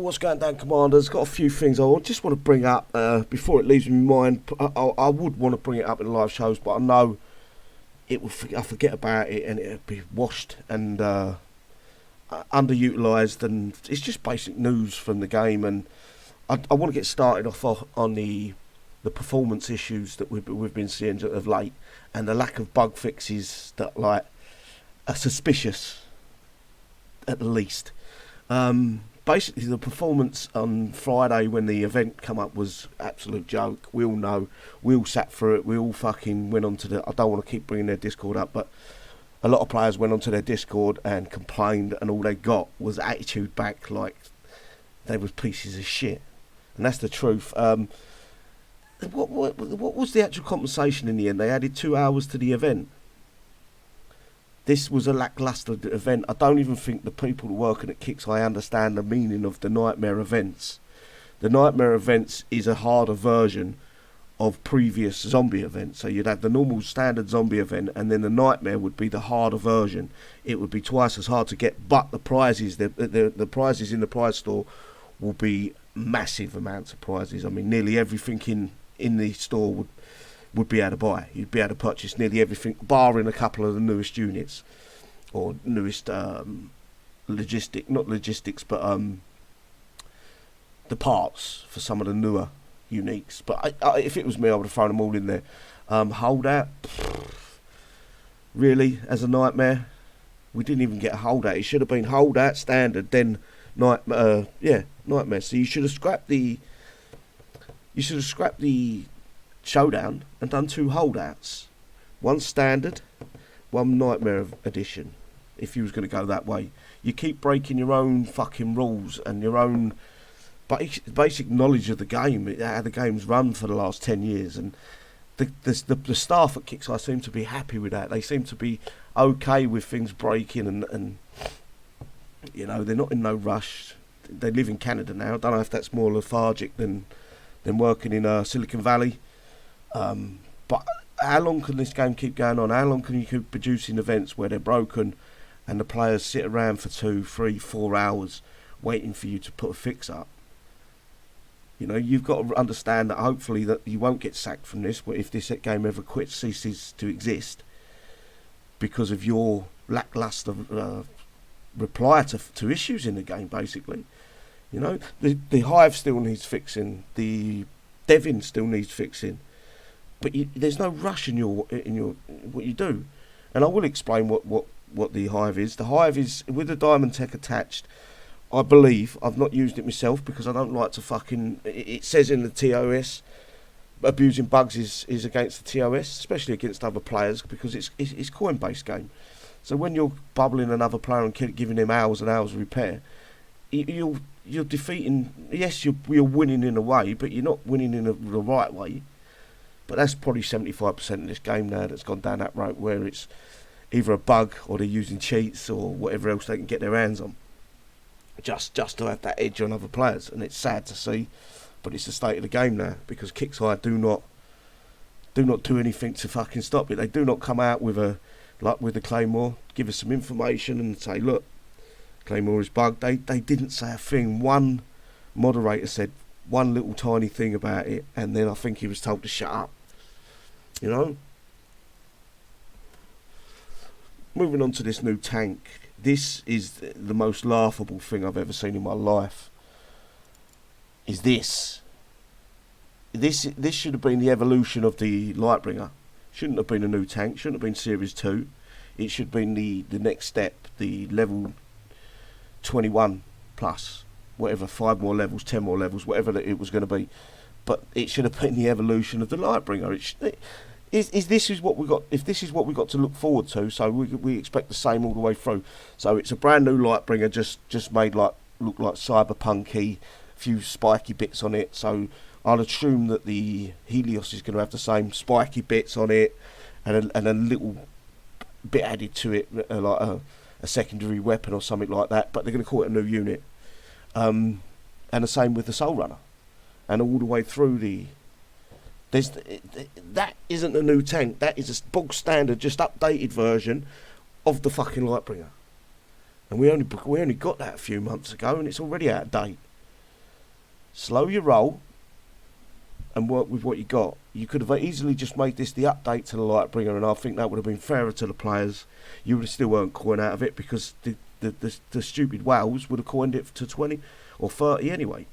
what's going down, Commanders? Got a few things I just want to bring up before it leaves me mind. I would want to bring it up in live shows, but I know I forget about it and it'll be washed and underutilised, and it's just basic news from the game. And I want to get started off on the performance issues that we've been seeing of late, and the lack of bug fixes that are suspicious, at the least. Basically, the performance on Friday when the event come up was absolute joke. We all know. We all sat through it. We all fucking went onto I don't want to keep bringing their Discord up, but a lot of players went onto their Discord and complained, and all they got was attitude back, like they was pieces of shit. And that's the truth. What was the actual compensation in the end? They added 2 hours to the event. This was a lacklustre event. I don't even think the people working at Kixeye understand the meaning of the Nightmare events. The Nightmare events is a harder version of previous zombie events. So you'd have the normal standard zombie event, and then the Nightmare would be the harder version. It would be twice as hard to get, but the prizes, the prizes in the prize store will be massive amounts of prizes. I mean, nearly everything in the store would be able to buy. You'd be able to purchase nearly everything, barring a couple of the newest units, or newest not logistics, but the parts for some of the newer uniques. But if it was me, I would have thrown them all in there. Holdout, really, as a Nightmare, we didn't even get a Holdout. It should have been Holdout standard, then Nightmare. So you should have scrapped the showdown and done 2 holdouts, one standard, one Nightmare edition. If you was going to go that way, you keep breaking your own fucking rules and your own basic knowledge of the game, how the game's run for the last 10 years. And the staff at Kixeye seem to be happy with that. They seem to be okay with things breaking, and you know, they're not in no rush. They live in Canada now. I don't know if that's more lethargic than working in Silicon Valley. But how long can this game keep going on? How long can you keep producing events where they're broken and the players sit around for 2, 3, 4 hours waiting for you to put a fix up? You know, you've got to understand that hopefully that you won't get sacked from this if this game ever ceases to exist because of your lackluster reply to issues in the game, basically. You know, the HIVE still needs fixing, the Devin still needs fixing. But there's no rush in your what you do, and I will explain what the HIVE is. The HIVE is with the diamond tech attached. I believe, I've not used it myself because I don't like to fucking. It says in the TOS, abusing bugs is against the TOS, especially against other players because it's coin based game. So when you're bubbling another player and giving him hours and hours of repair, you're defeating. Yes, you're winning in a way, but you're not winning in the right way. But that's probably 75% of this game now that's gone down that route, where it's either a bug or they're using cheats or whatever else they can get their hands on, just to have that edge on other players. And it's sad to see, but it's the state of the game now, because Kixeye do not do anything to fucking stop it. They do not come out with the Claymore, give us some information and say, look, Claymore is bugged. They didn't say a thing. One moderator said one little tiny thing about it, and then I think he was told to shut up. You know? Moving on to this new tank. This is the most laughable thing I've ever seen in my life. Is this. This should have been the evolution of the Lightbringer. Shouldn't have been a new tank. Shouldn't have been Series 2. It should have been the next step. The level 21 plus. Whatever, 5 more levels, 10 more levels, whatever it was going to be. But it should have been the evolution of the Lightbringer. If this is what we got to look forward to, so we expect the same all the way through. So it's a brand new Lightbringer, just made look like cyberpunky, a few spiky bits on it. So I'll assume that the Helios is going to have the same spiky bits on it, and a little bit added to it, like a secondary weapon or something like that. But they're going to call it a new unit. And the same with the Soul Runner, and all the way through that isn't a new tank. That is a bog standard, just updated version of the fucking Lightbringer. And we only got that a few months ago, and it's already out of date. slow your roll, and work with what you got. You could have easily just made this the update to the Lightbringer, and I think that would have been fairer to the players. You would have still earned coin out of it, because the stupid whales would have coined it to 20 or 30 anyway.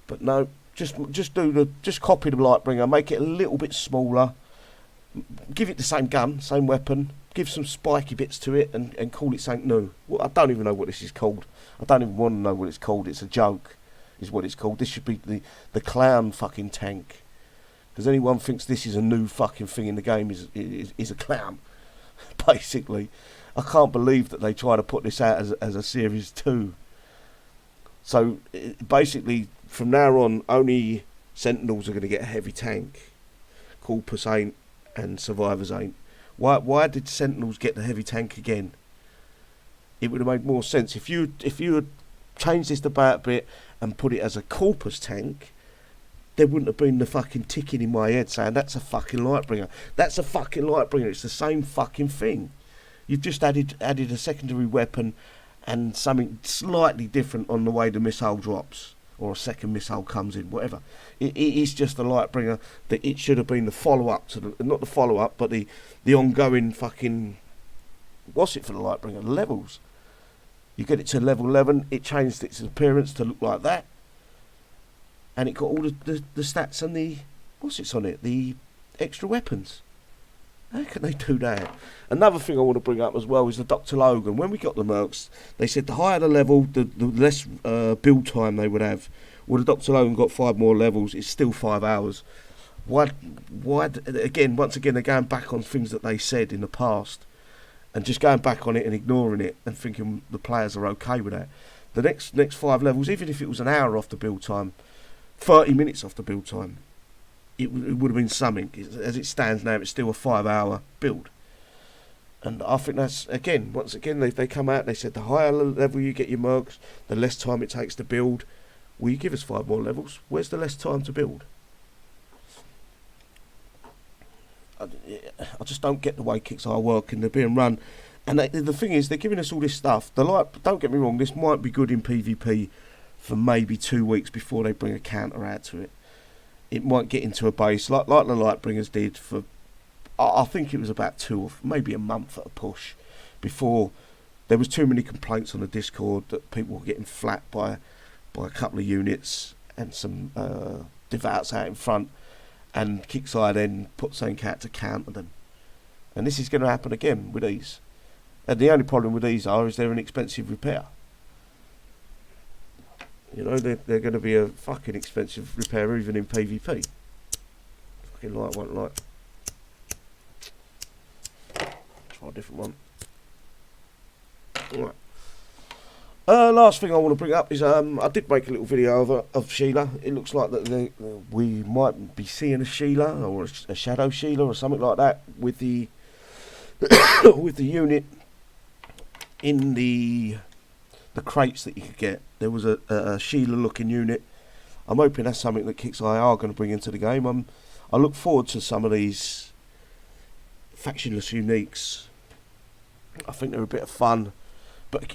But no, just copy the Lightbringer, make it a little bit smaller, give it the same gun, same weapon, give some spiky bits to it, and call it something new. Well, I don't even know what this is called. I don't even want to know what it's called. It's a joke, is what it's called. This should be the clown fucking tank. Because anyone thinks this is a new fucking thing in the game is a clown, basically. I can't believe that they try to put this out as a Series 2. So, basically, from now on, only Sentinels are going to get a heavy tank. Corpus ain't, and Survivors ain't. Why did Sentinels get the heavy tank again? It would have made more sense if you had changed this about a bit and put it as a Corpus tank. There wouldn't have been the fucking ticking in my head saying that's a fucking Lightbringer. That's a fucking Lightbringer. It's the same fucking thing. You've just added a secondary weapon and something slightly different on the way the missile drops, or a second missile comes in, whatever. It is just a Lightbringer. That it should have been the follow-up to not the follow-up, but the ongoing fucking, what's it for the Lightbringer? The levels. You get it to level 11, it changed its appearance to look like that, and it got all the stats and the, what's it's on it? The extra weapons. How can they do that? Another thing I want to bring up as well is the Dr. Logan. When we got the Mercs, they said the higher the level, the less build time they would have. Well, the Dr. Logan got 5 more levels. It's still 5 hours. Why? Again, once again, they're going back on things that they said in the past, and just going back on it and ignoring it and thinking the players are okay with that. The next 5 levels, even if it was an hour off the build time, 30 minutes off the build time, it would have been something. As it stands now, it's still a 5-hour build. And I think that's, once again, they come out and they said the higher level you get your mercs, the less time it takes to build. Will you give us 5 more levels? Where's the less time to build? I just don't get the way Kixeye work, and they're being run. And the thing is, they're giving us all this stuff. Don't get me wrong, this might be good in PvP for maybe 2 weeks before they bring a counter out to it. It might get into a base like the Lightbringers did for, I think it was about 2 or maybe a month at a push, before there was too many complaints on the Discord that people were getting flat by a couple of units and some devouts out in front. And Kixeye then put something out to counter them. And this is going to happen again with these. And the only problem with these is they're an expensive repair. You know, they're going to be a fucking expensive repair even in PvP. Fucking light won't light. Try a different one. Alright. Last thing I want to bring up is I did make a little video of Sheila. It looks like that we might be seeing a Sheila or a shadow Sheila or something like that with the with the unit in the crates that you could get. There was a Sheila looking unit. I'm hoping that's something that Kixeye are going to bring into the game. I look forward to some of these factionless uniques. I think they're a bit of fun, but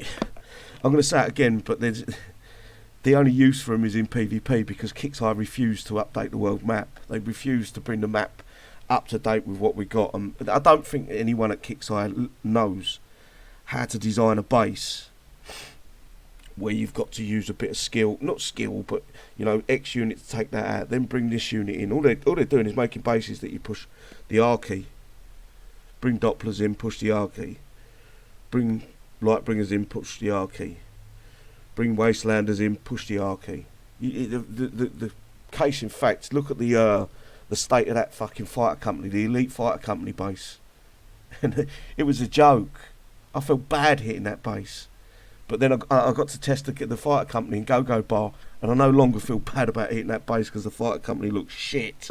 I'm going to say it again, but the only use for them is in PvP, because Kixeye refused to update the world map. They refused to bring the map up to date with what we got. I don't think anyone at Kixeye knows how to design a base where you've got to use a bit of skill, not skill, but you know, X unit to take that out, then bring this unit in. All they're doing is making bases that you push the R key, bring Dopplers in, push the R key, bring Lightbringers in, push the R key, bring Wastelanders in, push the R key. The case in fact, look at the state of that fucking fighter company, the elite fighter company base, and it was a joke. I felt bad hitting that base. But then I got to test the fighter company in Go-Go Bar, and I no longer feel bad about hitting that base because the fighter company looks shit.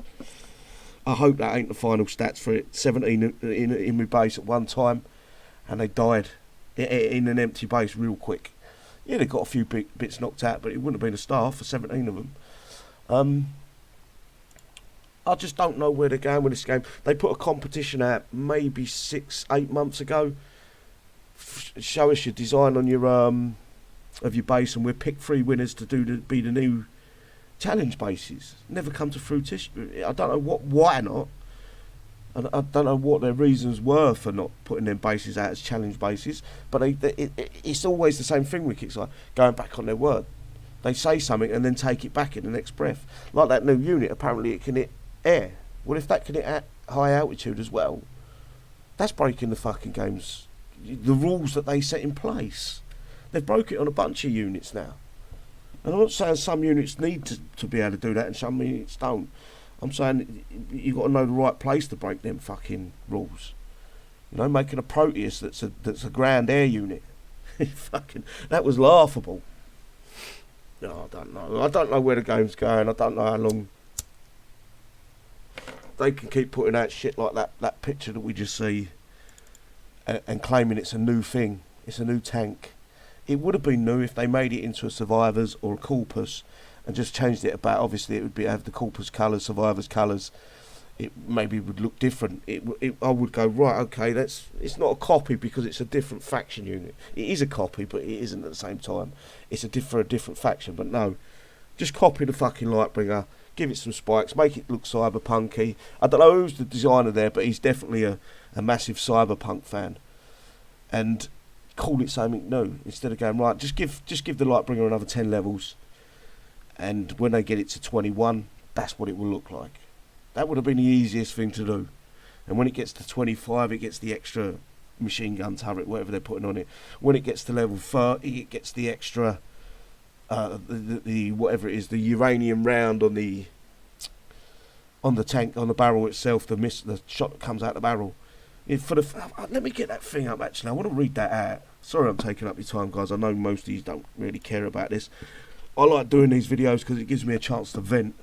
I hope that ain't the final stats for it. 17 in my base at one time, and they died in an empty base real quick. Yeah, they got a few bits knocked out, but it wouldn't have been a star for 17 of them. I just don't know where they're going with this game. They put a competition out maybe 6-8 months ago. Show us your design on your of your base, and we'll pick 3 winners to be the new challenge bases. Never come to fruition. I don't know why not. I don't know what their reasons were for not putting them bases out as challenge bases, but it's always the same thing with Kixeye, going back on their word. They say something and then take it back in the next breath. Like that new unit, apparently it can hit air. Well, if that can hit at high altitude as well, that's breaking the fucking game's, the rules that they set in place. They've broke it on a bunch of units now. And I'm not saying some units need to be able to do that and some units don't. I'm saying you've got to know the right place to break them fucking rules. You know, making a Proteus that's a ground air unit. Fucking, that was laughable. No, I don't know. I don't know where the game's going. I don't know how long they can keep putting out shit like that picture that we just see and claiming it's a new thing. It's a new tank. It would have been new if they made it into a Survivors or a Corpus and just changed it about. Obviously, it would have the Corpus colours, Survivors colours. It maybe would look different. I would go, right, okay, it's not a copy because it's a different faction unit. It is a copy, but it isn't at the same time. It's a different faction, but no. Just copy the fucking Lightbringer, give it some spikes, make it look cyberpunky. I don't know who's the designer there, but he's definitely a massive cyberpunk fan. And call it something new instead of going, right, just give the Lightbringer another 10 levels, and when they get it to 21, that's what it will look like. That would have been the easiest thing to do. And when it gets to 25, it gets the extra machine gun turret, whatever they're putting on it. When it gets to level 30, it gets the extra, the whatever it is, the uranium round on the tank, on the barrel itself, the shot that comes out the barrel. Let me get that thing up, actually. I want to read that out. Sorry I'm taking up your time, guys. I know most of you don't really care about this. I like doing these videos because it gives me a chance to vent.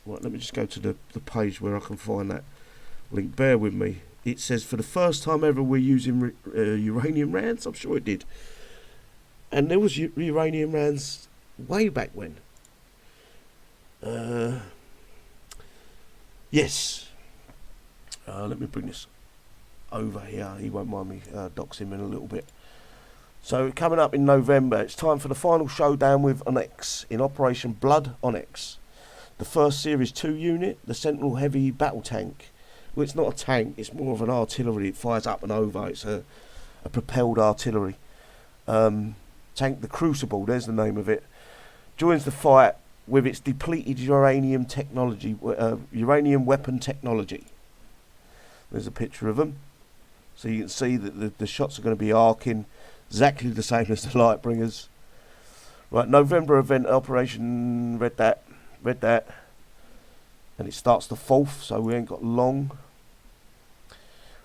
Right, let me just go to the page where I can find that link. Bear with me. It says, for the first time ever, we're using uranium rounds. I'm sure it did. And there was uranium rounds way back when. Yes. Let me bring this over here. He won't mind me doxing him in a little bit. So coming up in November, it's time for the final showdown with Onyx in Operation Blood Onyx. The first Series 2 unit, the Sentinel Heavy Battle Tank. Well, it's not a tank, it's more of an artillery. It fires up and over. It's a propelled artillery. Tank, the Crucible, there's the name of it. Joins the fight with its depleted uranium technology, uranium weapon technology. There's a picture of them. So you can see that the shots are going to be arcing exactly the same as the Lightbringers. Right, November event, Operation Read that. And it starts the 4th, so we ain't got long.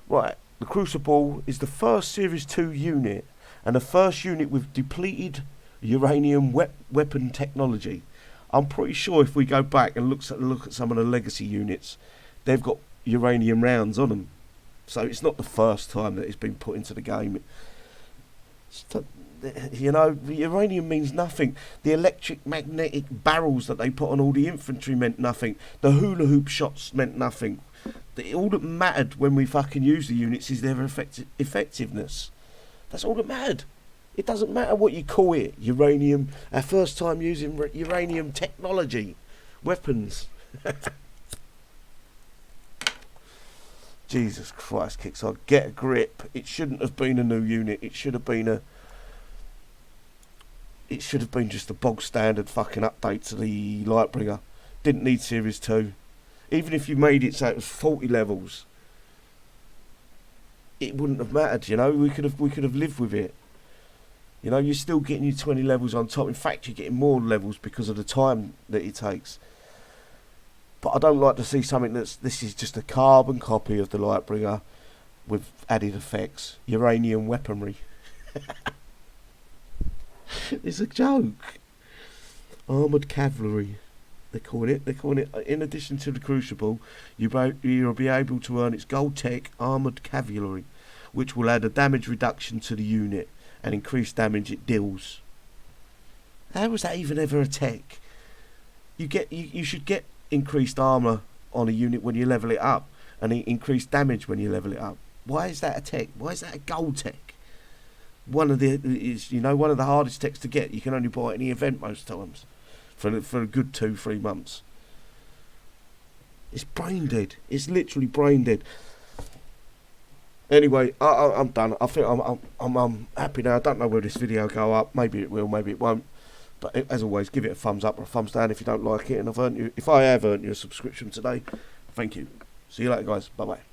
Right, the Crucible is the first Series 2 unit and the first unit with depleted uranium weapon technology. I'm pretty sure if we go back and look at some of the legacy units, they've got uranium rounds on them. So it's not the first time that it's been put into the game. You know, the uranium means nothing. The electric magnetic barrels that they put on all the infantry meant nothing. The hula hoop shots meant nothing. All that mattered when we fucking use the units is their effectiveness. That's all that mattered. It doesn't matter what you call it. Uranium, our first time using uranium technology. Weapons. Jesus Christ, Kixeye, get a grip. It shouldn't have been a new unit. It should have been just a bog standard fucking update to the Lightbringer. Didn't need Series 2. Even if you made it so it was 40 levels, it wouldn't have mattered, you know. We could have lived with it. You know, you're still getting your 20 levels on top. In fact, you're getting more levels because of the time that it takes. But I don't like to see something this is just a carbon copy of the Lightbringer with added effects. Uranium weaponry. It's a joke. Armoured cavalry, they're calling it. In addition to the Crucible, you'll be able to earn its gold tech armoured cavalry, which will add a damage reduction to the unit and increase damage it deals. How was that even ever a tech? You should get increased armour on a unit when you level it up, and increased damage when you level it up. Why is that a tech? Why is that a gold tech? One of the hardest techs to get. You can only buy it in the event most times. for a good 2-3 months. It's brain dead. It's literally brain dead. Anyway, I'm done. I think I'm happy now. I don't know where this video will go up. Maybe it will, maybe it won't. But as always, give it a thumbs up or a thumbs down if you don't like it. And if I have earned you a subscription today, thank you. See you later, guys. Bye bye.